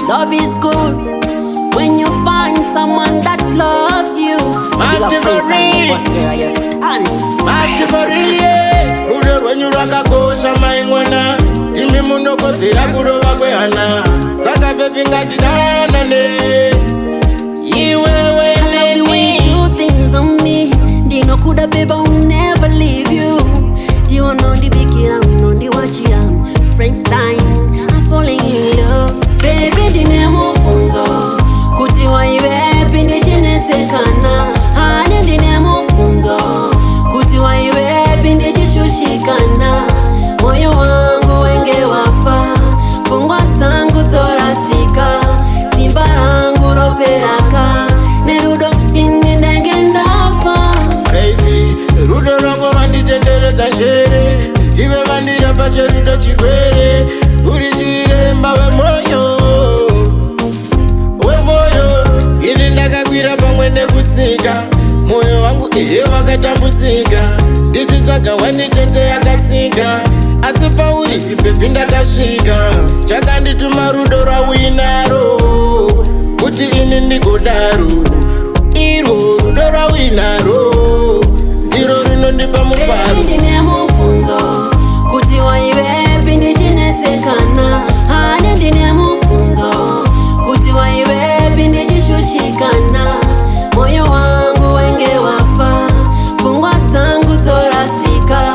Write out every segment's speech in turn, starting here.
Love is good when you find someone that loves you. Udorwanyurakakosha maingwana timi munokodzera kurova kwehana saka bebi ngatidanane iwewe neni. Things on me ndinokuda babe, I'll never leave you. Ndionondibikira unondiwachira French time, I'm falling in love. Baby ndine mufunzo kuti waiwepi ndichinetsekana. Hani ndine mufunzo kuti waiwepi ndichishushikana. Moyo wangu wenge wafa, fungwa dzangu dzorasika, simba rangu roperaka, nerudo ini ndenge ndafa. Baby, rudo rangu vanditenderedza njere, ndive vandirapa cherudo chirwere, uri chiremba wemoyo, ini ndakakwira pamwe nekutsika, moyo wangu ihe wakatambudzika, ndichitsvaga wandichote yakatsika, asi pauri ipepi ndakasvika, chakandituma rudo rawinaro, kuti ini ndigodaro, irwo rudo rawinaro, ndiro rinondipa mufaro. Ndine mufunzo kuti waiwepi ndichinetsekana. Hani ndine mufunzo kuti waiwepi ndichishushikana. Moyo wangu wenge wafa, fungwa dzangu dzorasika,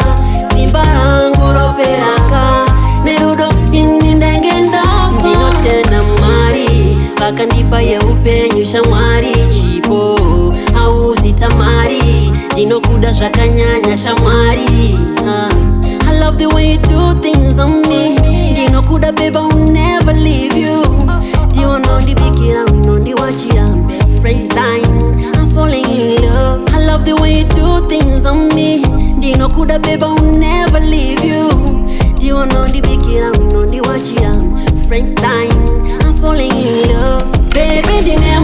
simba rangu roperaka, nerudo ini ndenge ndafa. Ndinotenda Mwari vakandipa yeupenyu shamwari chipo hauzi tamari, ndinokuda zvakanyanya shamwari. I love the way you do things on me. Ndinokuda babe, I'll never leave you. Ndionondibikira unondiwachira French time, I'm falling in love. I love the way you do things on me. Ndinokuda babe, I'll never leave you. Ndionondibikira unondiwachira French time, I'm falling in love. Baby ndine